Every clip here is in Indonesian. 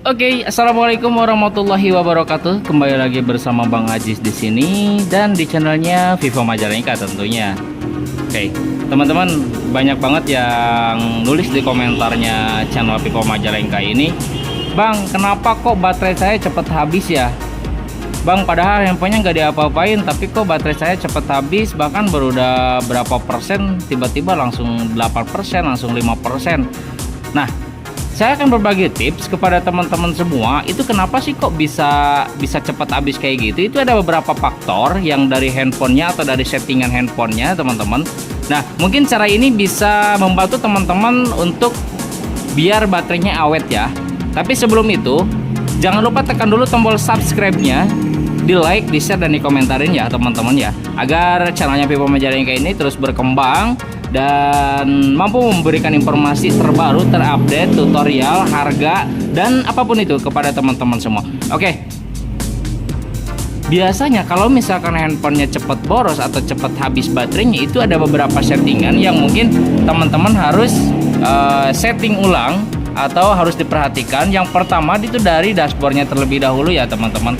Oke, assalamualaikum warahmatullahi wabarakatuh. Kembali lagi bersama Bang Ajis di sini dan di channelnya Vivo Majalengka tentunya. Oke, teman-teman, banyak banget yang nulis di komentarnya channel Vivo Majalengka ini, Bang, kenapa kok baterai saya cepat habis ya? Bang, padahal handphonenya nggak diapa-apain, tapi kok baterai saya cepat habis, bahkan baru udah berapa persen, tiba-tiba langsung 8%, langsung 5%. Nah, saya akan berbagi tips kepada teman-teman semua. Itu kenapa sih kok bisa cepat habis kayak gitu? Itu ada beberapa faktor yang dari handphonenya atau dari settingan handphonenya, teman-teman. Nah, mungkin cara ini bisa membantu teman-teman untuk biar baterainya awet ya. Tapi sebelum itu, jangan lupa tekan dulu tombol subscribe-nya, di like, di share, dan di komentarin ya teman-teman ya, agar channelnya Vivo Majalengka ini terus berkembang dan mampu memberikan informasi terbaru, terupdate, tutorial, harga, dan apapun itu kepada teman-teman semua. Oke, biasanya kalau misalkan handphonenya cepat boros atau cepat habis baterainya, itu ada beberapa settingan yang mungkin teman-teman harus setting ulang atau harus diperhatikan. Yang pertama itu dari dashboardnya terlebih dahulu ya teman-teman.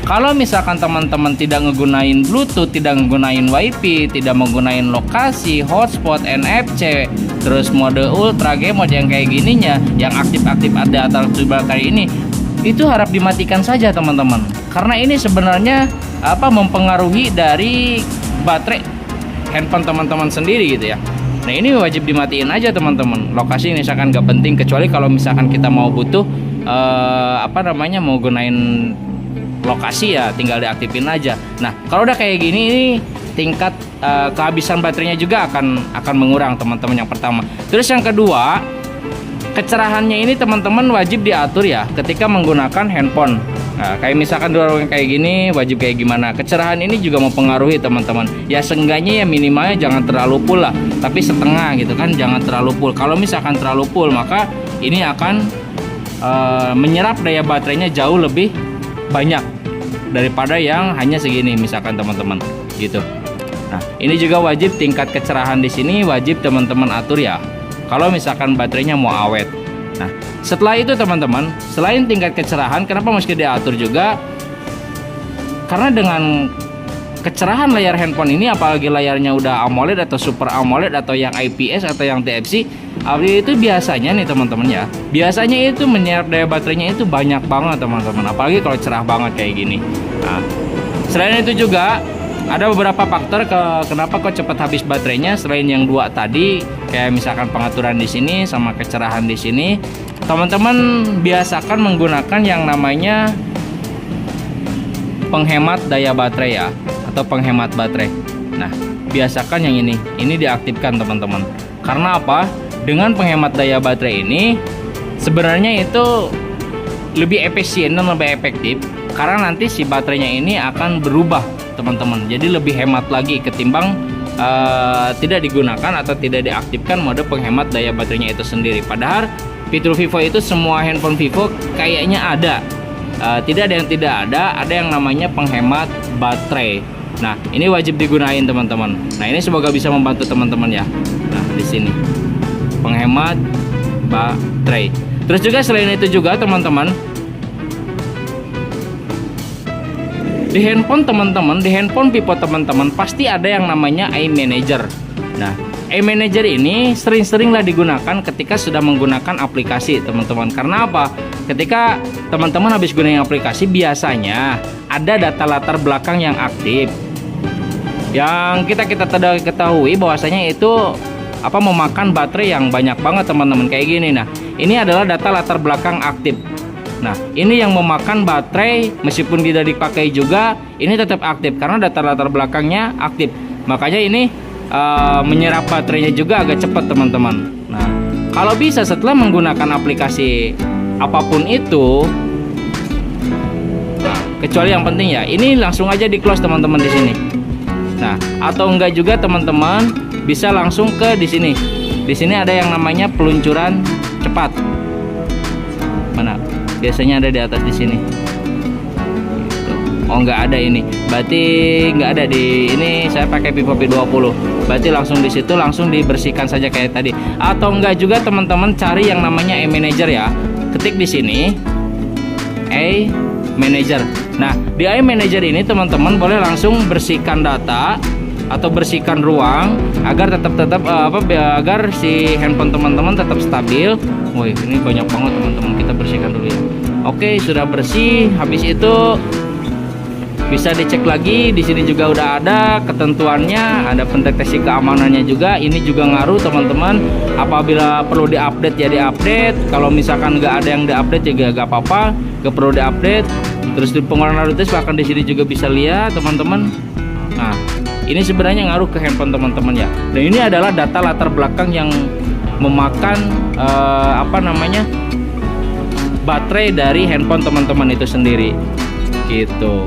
Kalau misalkan teman-teman tidak ngegunain Bluetooth, tidak ngegunain WiFi, tidak menggunain lokasi, hotspot, NFC, terus mode ultra, game mode yang kayak gininya, yang aktif-aktif ada atau baterai ini, itu harap dimatikan saja teman-teman. Karena ini sebenarnya mempengaruhi dari baterai handphone teman-teman sendiri gitu ya. Nah, ini wajib dimatiin aja teman-teman. Lokasi misalkan gak penting, kecuali kalau misalkan kita mau butuh mau gunain lokasi ya tinggal diaktifin aja. Nah, kalau udah kayak gini, ini tingkat kehabisan baterainya juga akan mengurang teman-teman, yang pertama. Terus yang kedua, kecerahannya ini teman-teman wajib diatur ya ketika menggunakan handphone. Nah, kayak misalkan dua kayak gini, wajib kayak gimana. Kecerahan ini juga mempengaruhi teman-teman. Ya seenggaknya ya minimalnya jangan terlalu full lah, tapi setengah gitu kan, jangan terlalu full. Kalau misalkan terlalu full, maka ini akan menyerap daya baterainya jauh lebih banyak daripada yang hanya segini misalkan teman-teman gitu. Nah, ini juga wajib tingkat kecerahan di sini wajib teman-teman atur ya, kalau misalkan baterainya mau awet. Nah, setelah itu teman-teman, selain tingkat kecerahan, kenapa mesti diatur juga? Karena dengan kecerahan layar handphone ini, apalagi layarnya udah AMOLED atau Super AMOLED atau yang IPS atau yang TFC, itu biasanya nih teman-teman ya, biasanya itu menyerap daya baterainya itu banyak banget teman-teman, apalagi kalau cerah banget kayak gini. Nah, selain itu juga ada beberapa faktor kenapa kok cepat habis baterainya. Selain yang dua tadi, kayak misalkan pengaturan di sini sama kecerahan di sini, teman-teman biasakan menggunakan yang namanya penghemat daya baterai ya, atau penghemat baterai. Nah, biasakan yang ini diaktifkan teman-teman. Karena apa? Dengan penghemat daya baterai ini sebenarnya itu lebih efisien dan lebih efektif, karena nanti si baterainya ini akan berubah teman-teman, jadi lebih hemat lagi ketimbang tidak digunakan atau tidak diaktifkan mode penghemat daya baterainya itu sendiri. Padahal fitur Vivo itu semua handphone Vivo kayaknya ada, tidak ada yang tidak ada yang namanya penghemat baterai. Nah, ini wajib digunain teman-teman. Nah, ini semoga bisa membantu teman-teman ya. Nah, di sini penghemat baterai. Terus juga selain itu juga teman-teman, di handphone teman-teman, di handphone Vivo teman-teman pasti ada yang namanya iManager. Nah, iManager ini sering-seringlah digunakan ketika sudah menggunakan aplikasi teman-teman. Karena apa? Ketika teman-teman habis gunain aplikasi, biasanya ada data latar belakang yang aktif, yang kita ketahui bahwasanya itu memakan baterai yang banyak banget teman-teman, kayak gini. Nah, ini adalah data latar belakang aktif. Nah, ini yang memakan baterai, meskipun tidak dipakai juga ini tetap aktif karena data latar belakangnya aktif. Makanya ini menyerap baterainya juga agak cepat teman-teman. Nah, kalau bisa setelah menggunakan aplikasi apapun itu, kecuali yang penting ya, ini langsung aja di close teman-teman di sini. Nah, atau enggak juga teman-teman bisa langsung ke di sini. Di sini ada yang namanya peluncuran cepat. Mana? Biasanya ada di atas di sini. Gitu. Oh nggak ada ini, berarti nggak ada di ini. Saya pakai Vivo V20, berarti langsung di situ langsung dibersihkan saja kayak tadi. Atau enggak juga teman-teman cari yang namanya iManager ya. Ketik di sini iManager. Nah di iManager ini teman-teman boleh langsung bersihkan data atau bersihkan ruang agar agar si handphone teman-teman tetap stabil. Woi ini banyak banget teman-teman, kita bersihkan dulu ya. Oke sudah bersih. Habis itu bisa dicek lagi, di sini juga udah ada ketentuannya, ada pendeteksi keamanannya juga. Ini juga ngaruh teman-teman, apabila perlu diupdate ya diupdate. Kalau misalkan nggak ada yang diupdate juga nggak apa-apa, nggak perlu diupdate. Terus di pengeluaran rutes bahkan di sini juga bisa lihat teman-teman. Nah ini sebenarnya ngaruh ke handphone teman-teman ya. Dan ini adalah data latar belakang yang memakan baterai dari handphone teman-teman itu sendiri gitu.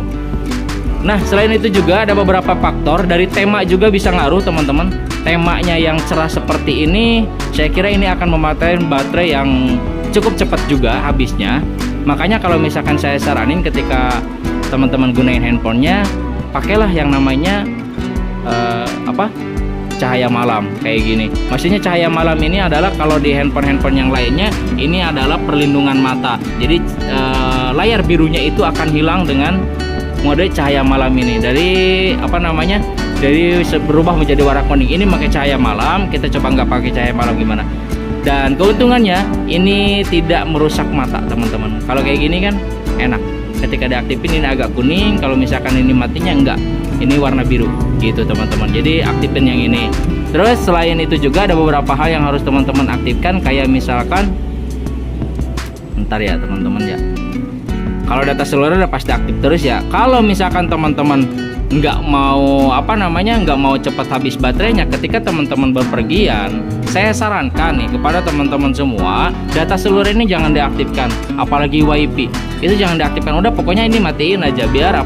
Nah selain itu juga ada beberapa faktor dari tema juga bisa ngaruh teman-teman. Temanya yang cerah seperti ini, saya kira ini akan memakai baterai yang cukup cepat juga habisnya. Makanya kalau misalkan saya saranin ketika teman-teman gunain handphonenya, pakailah yang namanya cahaya malam kayak gini. Maksudnya cahaya malam ini adalah kalau di handphone yang lainnya ini adalah perlindungan mata. Jadi layar birunya itu akan hilang dengan mode cahaya malam ini. Dari dari berubah menjadi warna kuning. Ini pakai cahaya malam. Kita coba nggak pakai cahaya malam gimana. Dan keuntungannya ini tidak merusak mata teman-teman. Kalau kayak gini kan enak. Ketika diaktifin ini agak kuning, kalau misalkan ini matinya enggak, ini warna biru gitu teman-teman. Jadi aktifin yang ini. Terus selain itu juga ada beberapa hal yang harus teman-teman aktifkan, kayak misalkan bentar ya teman-teman ya, kalau data seluler udah pasti aktif terus ya. Kalau misalkan teman-teman nggak mau nggak mau cepat habis baterainya ketika teman-teman berpergian, saya sarankan nih kepada teman-teman semua, data seluler ini jangan diaktifkan, apalagi WiFi itu jangan diaktifkan. Udah pokoknya ini matiin aja, biar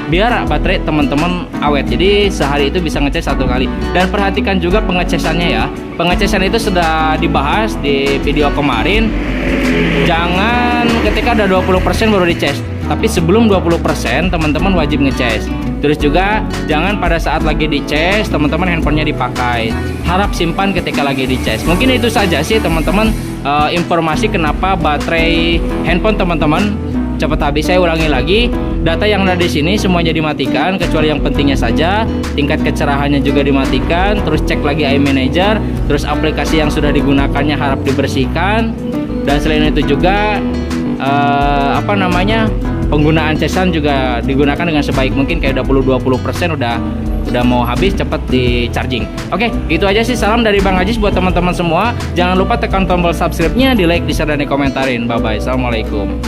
biar baterai teman-teman awet. Jadi sehari itu bisa ngecas 1 kali. Dan perhatikan juga pengecasannya ya. Pengecasan itu sudah dibahas di video kemarin. Jangan ketika udah 20% baru dicas, tapi sebelum 20% teman-teman wajib ngecas. Terus juga jangan pada saat lagi dicas teman-teman handphonenya dipakai. Harap simpan ketika lagi dicas. Mungkin itu saja sih teman-teman informasi kenapa baterai handphone teman-teman cepat habis. Saya ulangi lagi, data yang ada di sini semuanya dimatikan kecuali yang pentingnya saja. Tingkat kecerahannya juga dimatikan. Terus cek lagi iManager. Terus aplikasi yang sudah digunakannya harap dibersihkan. Dan selain itu juga penggunaan casan juga digunakan dengan sebaik mungkin, kayak 20% udah mau habis, cepat di charging. Oke, gitu aja sih. Salam dari Bang Ajis buat teman-teman semua. Jangan lupa tekan tombol subscribe-nya, di like, di share, dan di komentarin. Bye bye. Assalamualaikum.